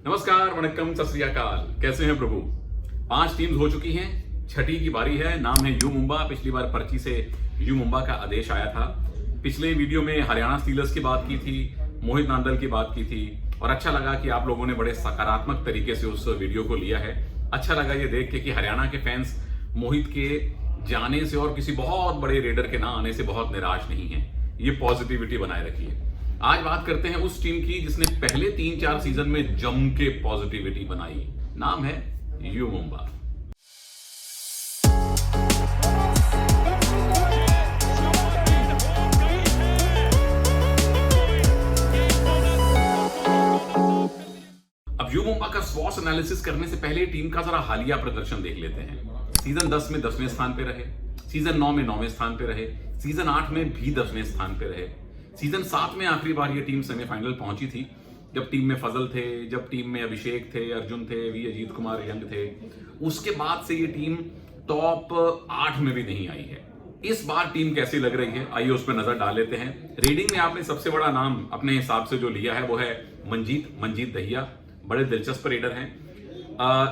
नमस्कार, वणक्कम, सत श्री अकाल। कैसे हैं प्रभु? 5 टीम्स हो चुकी हैं, छठी की बारी है। नाम है यू मुंबा। पिछली बार पर्ची से यू मुंबा का आदेश आया था। पिछले वीडियो में हरियाणा स्टीलर्स की बात की थी, मोहित नांदल की बात की थी और अच्छा लगा कि आप लोगों ने बड़े सकारात्मक तरीके से उस वीडियो को लिया है। अच्छा लगा ये देख के कि हरियाणा के फैंस मोहित के जाने से और किसी बहुत बड़े रेडर के ना आने से बहुत निराश नहीं है। ये पॉजिटिविटी बनाए रखिए। आज बात करते हैं उस टीम की जिसने पहले 3-4 सीजन में जम के पॉजिटिविटी बनाई। नाम है यू मुंबा। अब यू मुंबा का स्वॉट एनालिसिस करने से पहले टीम का जरा हालिया प्रदर्शन देख लेते हैं। सीजन 10 में 10वें स्थान पे रहे, सीजन 9 में 9वें स्थान पे रहे, सीजन 8 में भी 10वें स्थान पे रहे, सीजन 7 में आखिरी बार ये टीम सेमीफाइनल पहुंची थी जब टीम में फजल थे, जब टीम में अभिषेक थे, अर्जुन थे, वी अजीत कुमार यंग थे। उसके बाद से ये टीम टॉप 8 में भी नहीं आई है। इस बार टीम कैसी लग रही है, आइए उस पर नजर डाल लेते हैं। रेडिंग में आपने सबसे बड़ा नाम अपने हिसाब से जो लिया है वो है मंजीत दहिया। बड़े दिलचस्प रेडर हैं।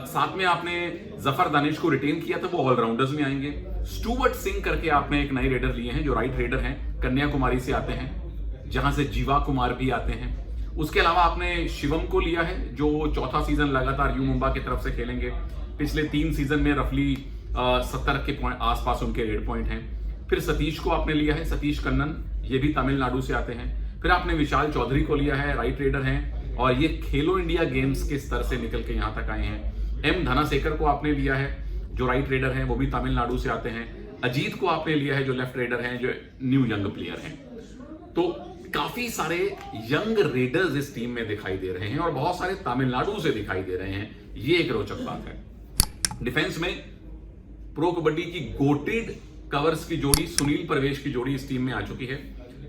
साथ में आपने जफर दानिश को रिटेन किया था, वो ऑलराउंडर्स में आएंगे। स्टुअर्ट सिंह करके आपने एक नए रेडर लिए हैं जो राइट रेडर हैं, कन्याकुमारी से आते हैं, जहां से जीवा कुमार भी आते हैं। उसके अलावा आपने शिवम को लिया है जो चौथा सीजन लगातार यू मुंबा की तरफ से खेलेंगे। पिछले 3 सीजन में रफली 70 के आसपास उनके रेड पॉइंट हैं। फिर सतीश को आपने लिया है, सतीश कन्नन, ये भी तमिलनाडु से आते हैं। फिर आपने विशाल चौधरी को लिया है, राइट रेडर हैं और ये खेलो इंडिया गेम्स के स्तर से निकल के यहां तक आए हैं। एम धनासेकर को आपने लिया है जो राइट रेडर हैं, वो भी तमिलनाडु से आते हैं। अजीत को आपने लिया है जो लेफ्ट रेडर हैं, जो न्यू यंग प्लेयर हैं। तो काफी सारे यंग रेडर्स इस टीम में दिखाई दे रहे हैं और बहुत सारे तमिलनाडु से दिखाई दे रहे हैं। ये एक रोचक बात है। डिफेंस में प्रो कबड्डी की गोटेड कवर्स की जोड़ी सुनील प्रवेश की जोड़ी इस टीम में आ चुकी है।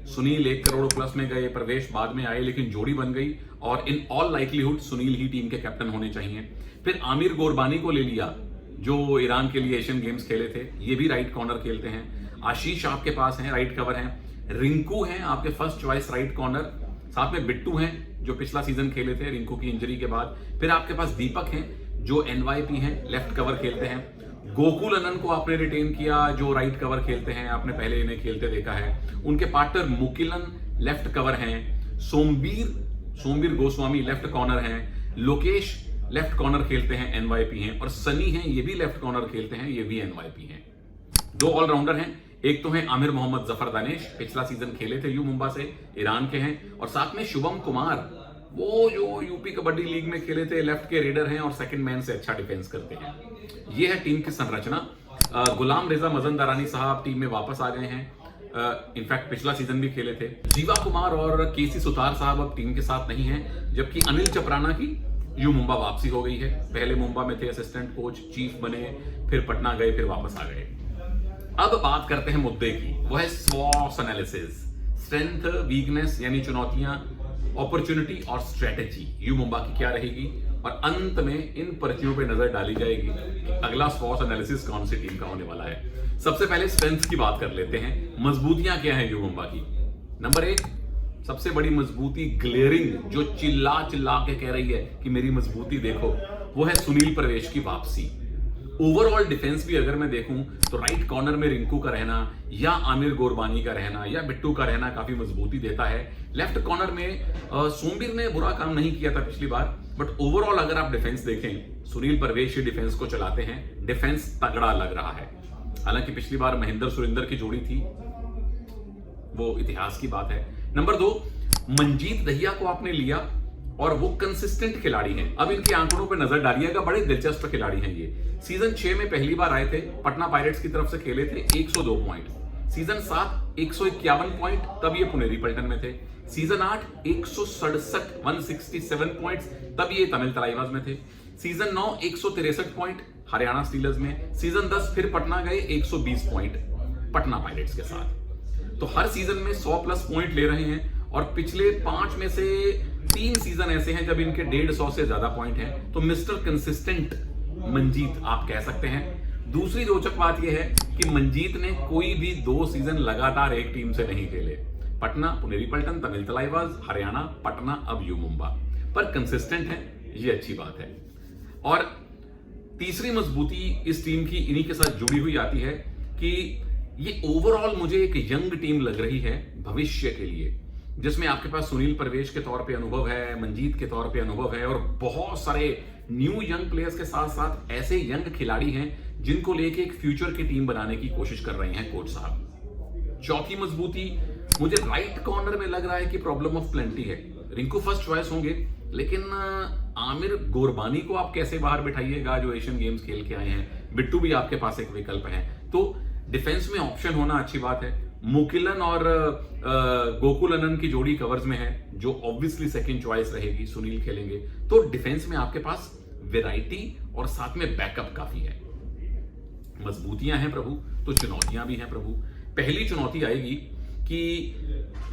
सुनील 1 करोड़ प्लस में गए, प्रवेश बाद में आए, लेकिन जोड़ी बन गई और in all likelihood Sunil he team के कैप्टन होने चाहिए। फिर आमिर गोरबानी को ले लिया जो ईरान के लिए एशियन गेम्स खेले थे, ये भी राइट कॉर्नर खेलते हैं। आशीष आपके पास हैं, राइट कवर हैं। रिंकू हैं आपके फर्स्ट चॉइस राइट कॉर्नर। साथ में बिट्टू हैं जो पिछला सीजन खेले थे रिंकू की इंजरी के बाद। फिर आपके पास दीपक हैं जो एनवाईपी हैं, लेफ्ट कवर खेलते हैं। गोकुल अनन को आपने रिटेन किया जो राइट कवर खेलते हैं, आपने पहले इन्हें खेलते देखा है। उनके पार्टनर मुकिलन लेफ्ट कवर हैं। सोमवीर गोस्वामी लेफ्ट कॉर्नर हैं। लोकेश लेफ्ट कॉर्नर खेलते हैं, एनवाईपी हैं। और सनी हैं, ये भी लेफ्ट कॉर्नर खेलते हैं, ये भी एनवाईपी हैं। 2 ऑलराउंडर हैं, एक तो है आमिर मोहम्मद जफर दानिश, पिछला सीजन खेले थे यू मुंबा से, ईरान के हैं। और साथ में शुभम कुमार, वो जो यूपी कबड्डी लीग में खेले थे, लेफ्ट के रेडर हैं और सेकंड मैन से अच्छा डिफेंस करते हैं। ये है टीम की संरचना। गुलाम रेजा मजनदारानी साहब टीम में वापस आ गए हैं। इनफैक्ट पिछला सीजन भी खेले थे। जीवा कुमार और केसी सुतार साहब अब टीम के साथ नहीं है, जबकि अनिल चपराना की यू मुंबा वापसी हो गई है। पहले मुंबा में थे, असिस्टेंट कोच, चीफ बने, फिर पटना गए, फिर वापस आ गए। अब बात करते हैं मुद्दे की, वो है स्वॉट एनालिसिस। स्ट्रेंथ, वीकनेस यानी चुनौतियां, अपॉर्चुनिटी और स्ट्रेटेजी यू मुंबा की क्या रहेगी और अंत में इन पर्चियों पे नजर डाली जाएगी कि अगला स्वॉट एनालिसिस कौन सी टीम का होने वाला है। सबसे पहले स्ट्रेंथ की बात कर लेते हैं। मजबूतियां क्या है यू मुंबा की? नंबर 1, सबसे बड़ी मजबूती ग्लेयरिंग, जो चिल्ला के कह रही है कि मेरी मजबूती देखो, वो है सुनील प्रवेश की वापसी। ओवरऑल डिफेंस भी अगर मैं देखूं तो राइट कॉर्नर में रिंकू का रहना या आमिर गोरबानी का रहना या बिट्टू का रहना काफी मजबूती देता है। लेफ्ट कॉर्नर में सोमवीर ने बुरा काम नहीं किया था पिछली बार, बट ओवरऑल अगर आप डिफेंस देखें, सुनील प्रवेश ही डिफेंस को चलाते हैं, डिफेंस तगड़ा लग रहा है। हालांकि पिछली बार महेंद्र सुरेंद्र की जोड़ी थी, वो इतिहास की बात है। नंबर 2, मंजीत दहिया को आपने लिया और वो कंसिस्टेंट खिलाड़ी हैं। अब इनके आंकड़ों पे नजर डालिएगा, बड़े दिलचस्प खिलाड़ी हैं ये। सीजन 6 में पहली बार आए थे, पटना पायरेट्स की तरफ से खेले थे, 102 पॉइंट। सीजन 7 151 पॉइंट, तब ये पुनेरी पल्टन में थे। सीजन 8 167 पॉइंट्स, तब ये तमिल तलाइवास में थे। सीजन 9 163 पॉइंट हरियाणा स्टीलर्स में। सीजन 10 फिर पटना गए, 120 पॉइंट पटना पायरेट्स के साथ। तो हर सीजन में 100 प्लस पॉइंट ले रहे हैं और पिछले 5 में से 3 सीजन ऐसे हैं जब इनके 150 से ज्यादा पॉइंट हैं। तो मिस्टर कंसिस्टेंट मंजीत आप कह सकते हैं। दूसरी रोचक बात यह है कि मंजीत ने कोई भी 2 सीजन लगातार एक टीम से नहीं खेले। पटना, पुनेरी पल्टन, तमिल तलाइवास, हरियाणा, पटना, अब यू मुंबा, पर कंसिस्टेंट है, ये अच्छी बात है। और तीसरी मजबूती इस टीम की इन्हीं के साथ जुड़ी हुई आती है कि ये ओवरऑल मुझे एक यंग टीम लग रही है भविष्य के लिए, जिसमें आपके पास सुनील परवेश के तौर पे अनुभव है, मंजीत के तौर पे अनुभव है और बहुत सारे न्यू यंग प्लेयर्स के साथ साथ ऐसे यंग खिलाड़ी हैं जिनको लेके एक फ्यूचर की टीम बनाने की कोशिश कर रहे हैं कोच साहब। चौथी मजबूती मुझे राइट कॉर्नर में लग रहा है कि प्रॉब्लम ऑफ प्लेंटी है। रिंकू फर्स्ट चॉइस होंगे, लेकिन आमिर गोरबानी को आप कैसे बाहर बिठाइएगा जो एशियन गेम्स खेल के आए हैं। बिट्टू भी आपके पास एक विकल्प है, तो डिफेंस में ऑप्शन होना अच्छी बात है। मुकिलन और गोकुलनन की जोड़ी कवर्स में है जो ऑब्वियसली सेकंड चॉइस रहेगी, सुनील खेलेंगे, तो डिफेंस में आपके पास वैरायटी और साथ में बैकअप काफी है। मजबूतियां हैं प्रभु तो चुनौतियां भी हैं प्रभु। पहली चुनौती आएगी कि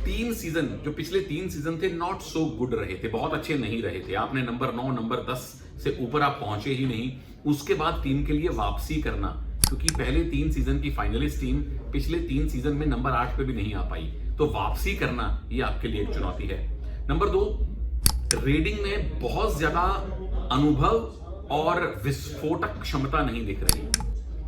3 सीजन जो पिछले 3 सीजन थे नॉट सो गुड रहे थे, बहुत अच्छे नहीं रहे थे। आपने नंबर 9 नंबर 10 से ऊपर आप पहुंचे ही नहीं। उसके बाद टीम के लिए वापसी करना, क्योंकि पहले 3 सीजन की फाइनलिस्ट टीम पिछले 3 सीजन में नंबर 8 पे भी नहीं आ पाई, तो वापसी करना ये आपके लिए एक चुनौती है। नंबर 2, रेडिंग में बहुत ज्यादा अनुभव और विस्फोटक क्षमता नहीं दिख रही,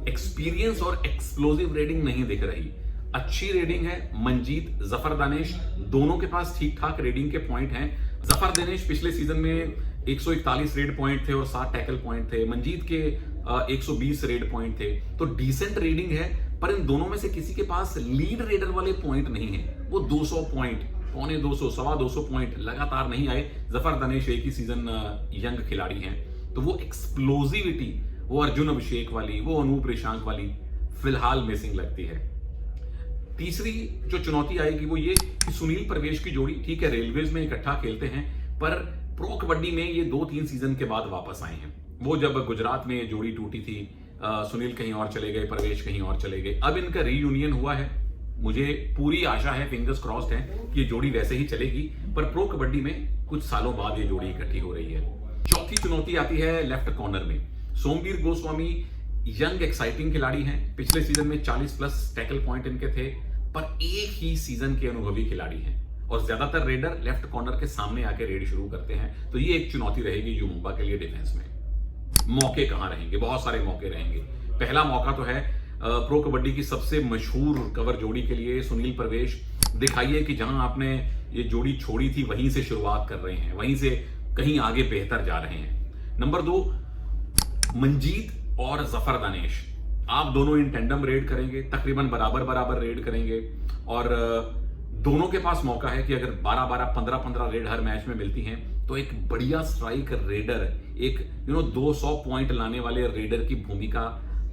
एक्सपीरियंस और एक्सप्लोसिव रेडिंग नहीं दिख रही। अच्छी रेडिंग है मंजीत, जफर दानिश दोनों के पास ठीक ठाक रेडिंग के पॉइंट हैं। जफर दानिश पिछले सीजन में 141 रेड पॉइंट थे और 7 टैकल पॉइंट थे। मंजीत के 120 रेड पॉइंट थे, तो डिसेंट रेडिंग है। पर इन दोनों में से किसी के पास लीड रेडर वाले पॉइंट नहीं है। वो 200 पॉइंट, पौने 200, सवा 200 पॉइंट लगातार नहीं आए। जफर दानिश एक ही सीजन यंग खिलाड़ी हैं, तो वो एक्सप्लोजिविटी, वो अर्जुन अभिषेक वाली, वो अनूप रेशांक वाली फिलहाल मिसिंग लगती है। तीसरी जो चुनौती आएगी वो ये कि सुनील परवेश की जोड़ी, ठीक है रेलवेज में इकट्ठा खेलते हैं, पर प्रो कबड्डी में ये 2-3 सीजन के बाद वापस आए हैं। वो जब गुजरात में ये जोड़ी टूटी थी, सुनील कहीं और चले गए, परवेश कहीं और चले गए, अब इनका रीयूनियन हुआ है। मुझे पूरी आशा है, फिंगर्स क्रॉस्ड है कि ये जोड़ी वैसे ही चलेगी, पर प्रो कबड्डी में कुछ सालों बाद ये जोड़ी इकट्ठी हो रही है। चौथी चुनौती आती है लेफ्ट कॉर्नर में। सोमवीर गोस्वामी यंग एक्साइटिंग खिलाड़ी हैं, पिछले सीजन में 40+ टैकल पॉइंट इनके थे, पर एक ही सीजन के अनुभवी खिलाड़ी हैं और ज्यादातर रेडर लेफ्ट कॉर्नर के सामने आके रेड शुरू करते हैं, तो ये एक चुनौती रहेगी यू मुंबा के लिए डिफेंस में। मौके कहां रहेंगे? बहुत सारे मौके रहेंगे। पहला मौका तो है प्रो कबड्डी की सबसे मशहूर कवर जोड़ी के लिए सुनील परवेश। दिखाइए कि जहां आपने ये जोड़ी छोड़ी थी वहीं से शुरुआत कर रहे हैं, वहीं से कहीं आगे बेहतर जा रहे हैं। नंबर 2, मंजीत और जफर दानिश, आप दोनों इन टेंडम रेड करेंगे, तकरीबन बराबर रेड करेंगे, और दोनों के पास मौका है कि अगर 12-12, 15-15 रेड हर मैच में मिलती हैं तो एक बढ़िया स्ट्राइक रेडर, एक 200 पॉइंट लाने वाले रेडर की भूमिका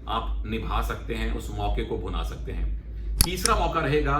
आप निभा सकते हैं, उस मौके को भुना सकते हैं। तीसरा मौका रहेगा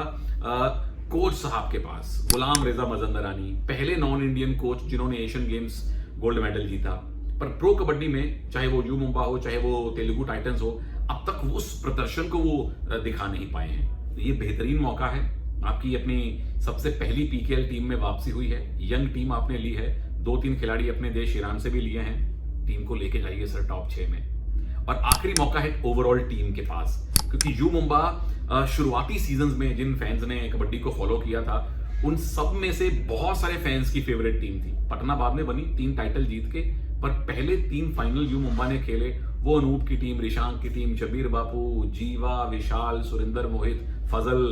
कोच साहब के पास, गुलाम रेजा मजंदरानी, पहले नॉन इंडियन कोच जिन्होंने एशियन गेम्स गोल्ड मेडल जीता, पर प्रो कबड्डी में चाहे वो यू मुंबा हो चाहे वो तेलुगु टाइटंस हो, अब तक उस प्रदर्शन को वो दिखा नहीं पाए हैं। ये बेहतरीन मौका है, आपकी अपनी सबसे पहली पीकेएल टीम में वापसी हुई है, यंग टीम आपने ली है, 2-3 खिलाड़ी अपने देश ईरान से भी लिए हैं, टीम को लेके जाइए सर टॉप 6 में। और आखिरी मौका है ओवरऑल टीम के पास, क्योंकि यू मुंबा शुरुआती सीजन्स में जिन फैंस ने कबड्डी को फॉलो किया था उन सब में से बहुत सारे फैंस की फेवरेट टीम थी। पटना बाद में बनी 3 टाइटल जीत के, पर पहले 3 फाइनल यू मुंबा ने खेले, वो अनूप की टीम, रिशांक की टीम, शबीर बापू, जीवा, विशाल, सुरेंद्र, मोहित, फजल,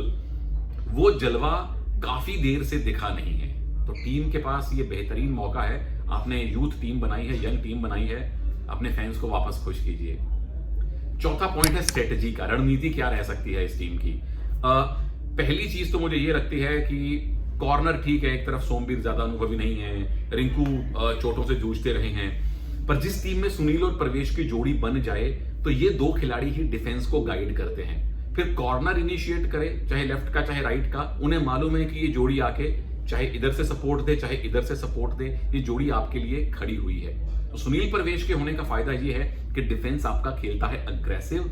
वो जलवा काफी देर से दिखा नहीं है। तो टीम के पास ये बेहतरीन मौका है, आपने यूथ टीम बनाई है, यंग टीम बनाई है, अपने फैंस को वापस खुश कीजिए। चौथा पॉइंट है स्ट्रेटजी का, रणनीति क्या रह सकती है इस टीम की। पहली चीज तो मुझे ये लगती है कि कॉर्नर ठीक है, एक तरफ सोमवीर ज्यादा अनुभवी नहीं है, रिंकू चोटों से जूझते रहे हैं, पर जिस टीम में सुनील और प्रवेश की जोड़ी बन जाए तो ये 2 खिलाड़ी ही डिफेंस को गाइड करते हैं। फिर कॉर्नर इनिशिएट करे, चाहे लेफ्ट का चाहे राइट का, उन्हें मालूम है कि ये जोड़ी आके चाहे इधर से सपोर्ट दे चाहे इधर से सपोर्ट दे, ये जोड़ी आपके लिए खड़ी हुई है। तो सुनील परवेश के होने का फायदा ये है कि डिफेंस आपका खेलता है अग्रेसिव।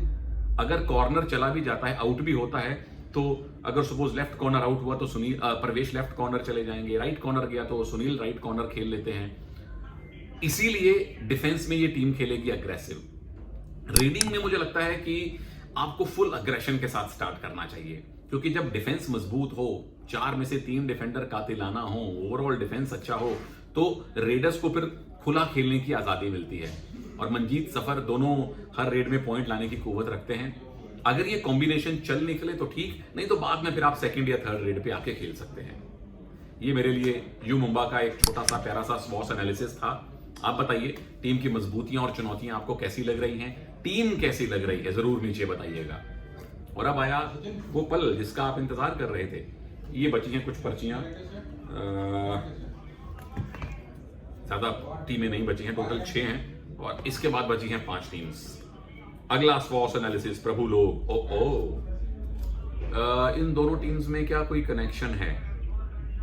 अगर कॉर्नर चला भी जाता है, आउट भी होता है, तो अगर सपोज लेफ्ट कॉर्नर आउट हुआ तो सुनील परवेश लेफ्ट कॉर्नर चले जाएंगे, राइट कॉर्नर गया तो सुनील राइट कॉर्नर खेल लेते हैं। इसीलिए डिफेंस में ये टीम खेलेगी अग्रेसिव। रीडिंग में मुझे लगता है कि आपको फुल अग्रेशन के साथ स्टार्ट करना चाहिए, क्योंकि जब डिफेंस मजबूत हो, 4 में से 3 डिफेंडर कातिलाना हो, ओवरऑल डिफेंस अच्छा हो, तो रेडर्स को फिर खुला खेलने की आज़ादी मिलती है। और मनजीत सफर दोनों हर रेड में पॉइंट लाने की कुव्वत रखते हैं। अगर ये कॉम्बिनेशन चल निकले तो ठीक, नहीं तो बाद में फिर आप सेकंड या थर्ड रेड पे आके खेल सकते हैं। ये मेरे लिए यू मुंबा का एक छोटा सा प्यारा सा स्वॉस एनालिसिस था। आप बताइए टीम की मजबूतियां और चुनौतियां आपको कैसी लग रही हैं, टीम कैसी लग रही है, जरूर नीचे बताइएगा। और अब आया वो पल जिसका आप इंतजार कर रहे थे। ये बची हैं कुछ पर्चियां, ज्यादा टीमें नहीं बची हैं, टोटल 6 हैं और इसके बाद बची हैं 5 टीम्स। अगला स्वॉस एनालिसिस प्रभु लोग। इन दोनों टीम्स में क्या कोई कनेक्शन है,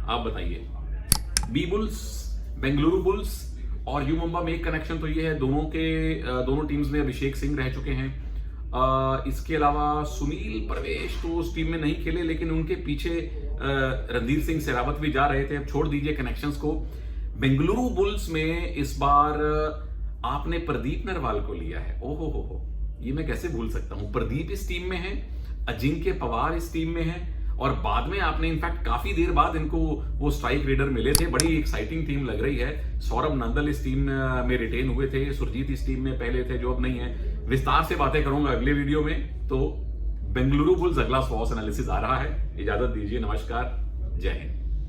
आप बताइए। बी बुल्स, बेंगलुरु बुल्स और यू मुंबा में एक कनेक्शन तो ये है, दोनों टीम्स में अभिषेक सिंह रह चुके हैं। इसके अलावा सुनील परवेश तो उस टीम में नहीं खेले, लेकिन उनके पीछे रणधीर सिंह शेरावत भी जा रहे थे। अब छोड़ दीजिए कनेक्शंस को। बेंगलुरु बुल्स में इस बार आपने प्रदीप नरवाल को लिया है। ओहो हो, ये मैं कैसे भूल सकता हूं। प्रदीप इस टीम में है, अजिंक्य पवार इस टीम में है और बाद में आपने इनफैक्ट काफी देर बाद इनको वो स्ट्राइक रेडर मिले थे। बड़ी एक्साइटिंग टीम लग रही है। सौरभ नंदल इस टीम में रिटेन हुए थे, सुरजीत इस टीम में पहले थे जो अब नहीं है। विस्तार से बातें करूंगा अगले वीडियो में। तो बेंगलुरु बुल्स अगला स्वॉस एनालिसिस आ रहा है। इजाजत दीजिए, नमस्कार, जय हिंद।